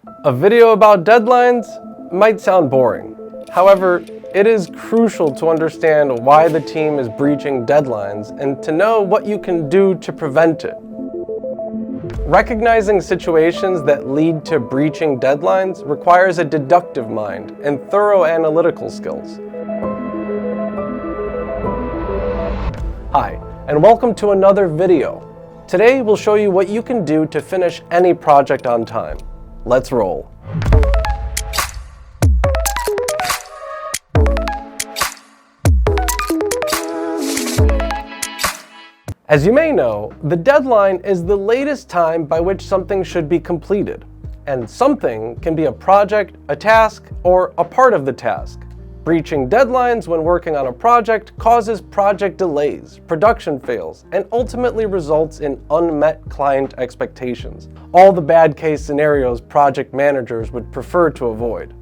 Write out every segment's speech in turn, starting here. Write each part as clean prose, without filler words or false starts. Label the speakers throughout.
Speaker 1: A video about deadlines might sound boring. However, it is crucial to understand why the team is breaching deadlines and to know what you can do to prevent it. Recognizing situations that lead to breaching deadlines requires a deductive mind and thorough analytical skills. Hi, and welcome to another video. Today we'll show you what you can do to finish any project on time. Let's roll. As you may know, the deadline is the latest time by which something should be completed. And something can be a project, a task, or a part of the task. Breaching deadlines when working on a project causes project delays, production fails, and ultimately results in unmet client expectations. All the bad case scenarios project managers would prefer to avoid.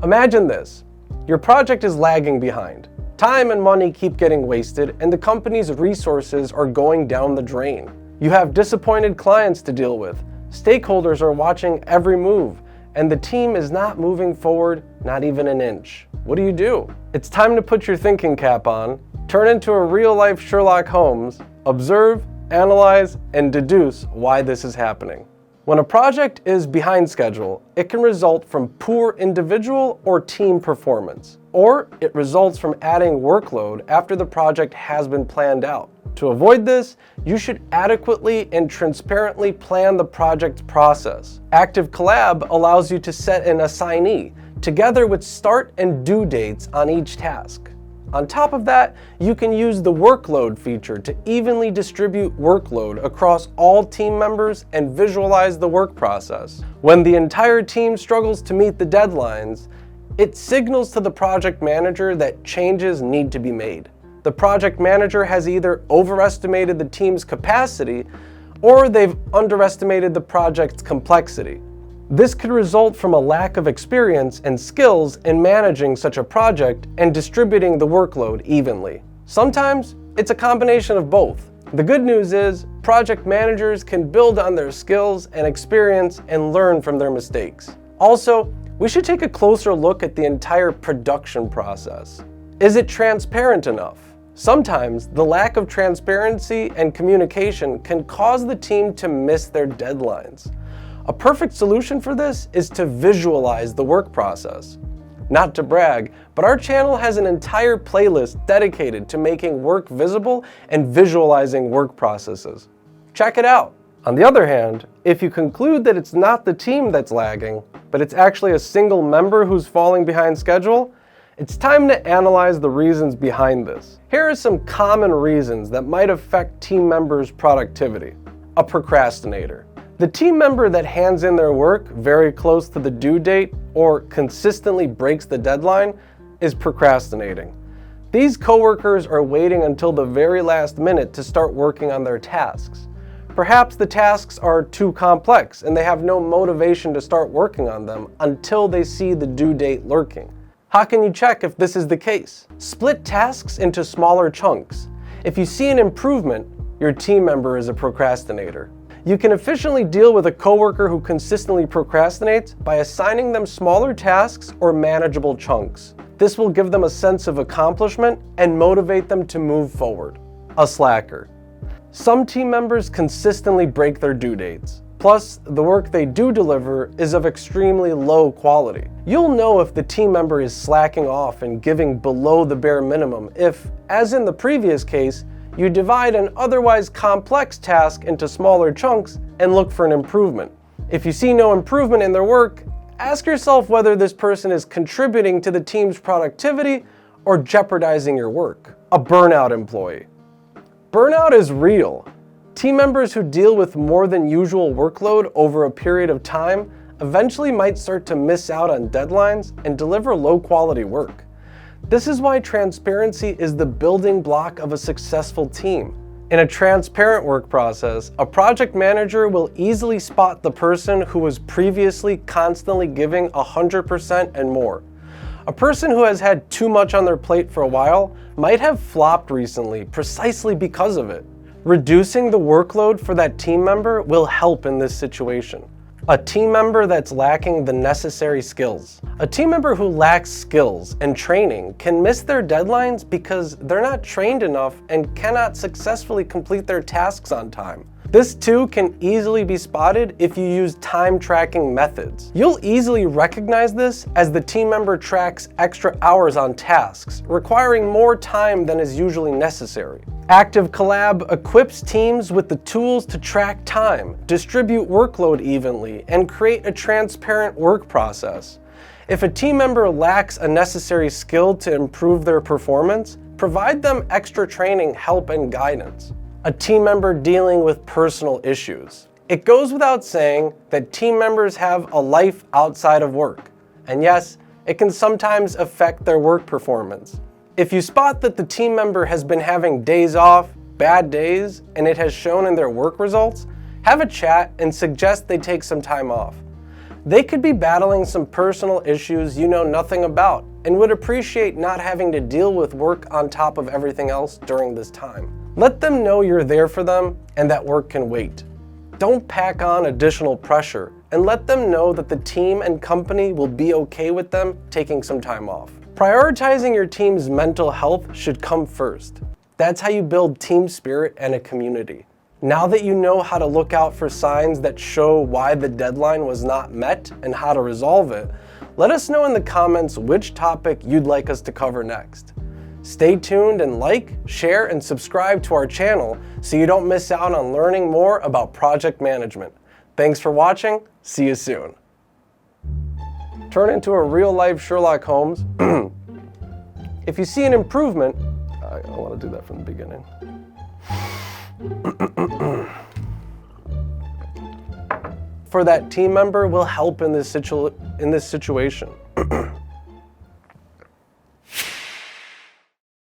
Speaker 1: Imagine this: your project is lagging behind. Time and money keep getting wasted, and the company's resources are going down the drain. You have disappointed clients to deal with. Stakeholders are watching every move, and the team is not moving forward, not even an inch. What do? It's time to put your thinking cap on, turn into a real-life Sherlock Holmes, observe, analyze, and deduce why this is happening. When a project is behind schedule, it can result from poor individual or team performance, or it results from adding workload after the project has been planned out. To avoid this, you should adequately and transparently plan the project process. ActiveCollab allows you to set an assignee, together with start and due dates on each task. On top of that, you can use the workload feature to evenly distribute workload across all team members and visualize the work process. When the entire team struggles to meet the deadlines, it signals to the project manager that changes need to be made. The project manager has either overestimated the team's capacity or they've underestimated the project's complexity. This could result from a lack of experience and skills in managing such a project and distributing the workload evenly. Sometimes it's a combination of both. The good news is project managers can build on their skills and experience and learn from their mistakes. Also, we should take a closer look at the entire production process. Is it transparent enough? Sometimes the lack of transparency and communication can cause the team to miss their deadlines. A perfect solution for this is to visualize the work process. Not to brag, but our channel has an entire playlist dedicated to making work visible and visualizing work processes. Check it out. On the other hand, if you conclude that it's not the team that's lagging, but it's actually a single member who's falling behind schedule, it's time to analyze the reasons behind this. Here are some common reasons that might affect team members' productivity. A procrastinator. The team member that hands in their work very close to the due date or consistently breaks the deadline is procrastinating. These coworkers are waiting until the very last minute to start working on their tasks. Perhaps the tasks are too complex and they have no motivation to start working on them until they see the due date lurking. How can you check if this is the case? Split tasks into smaller chunks. If you see an improvement, your team member is a procrastinator. You can efficiently deal with a coworker who consistently procrastinates by assigning them smaller tasks or manageable chunks. This will give them a sense of accomplishment and motivate them to move forward. A slacker. Some team members consistently break their due dates. Plus, the work they do deliver is of extremely low quality. You'll know if the team member is slacking off and giving below the bare minimum if, as in the previous case, you divide an otherwise complex task into smaller chunks and look for an improvement. If you see no improvement in their work, ask yourself whether this person is contributing to the team's productivity or jeopardizing your work. A burnout employee. Burnout is real. Team members who deal with more than usual workload over a period of time eventually might start to miss out on deadlines and deliver low-quality work. This is why transparency is the building block of a successful team. In a transparent work process, a project manager will easily spot the person who was previously constantly giving 100% and more. A person who has had too much on their plate for a while might have flopped recently precisely because of it. Reducing the workload for that team member will help in this situation. A team member that's lacking the necessary skills. A team member who lacks skills and training can miss their deadlines because they're not trained enough and cannot successfully complete their tasks on time. This too can easily be spotted if you use time tracking methods. You'll easily recognize this as the team member tracks extra hours on tasks, requiring more time than is usually necessary. ActiveCollab equips teams with the tools to track time, distribute workload evenly, and create a transparent work process. If a team member lacks a necessary skill to improve their performance, provide them extra training, help, and guidance. A team member dealing with personal issues. It goes without saying that team members have a life outside of work. And yes, it can sometimes affect their work performance. If you spot that the team member has been having days off, bad days, and it has shown in their work results, have a chat and suggest they take some time off. They could be battling some personal issues you know nothing about and would appreciate not having to deal with work on top of everything else during this time. Let them know you're there for them and that work can wait. Don't pack on additional pressure, and let them know that the team and company will be okay with them taking some time off. Prioritizing your team's mental health should come first. That's how you build team spirit and a community. Now that you know how to look out for signs that show why the deadline was not met and how to resolve it, let us know in the comments which topic you'd like us to cover next. Stay tuned and like, share, and subscribe to our channel so you don't miss out on learning more about project management. Thanks for watching. See you soon. Turn into a real-life Sherlock Holmes. If you see an improvement, I want to do that from the beginning. For that team member will help in this situation.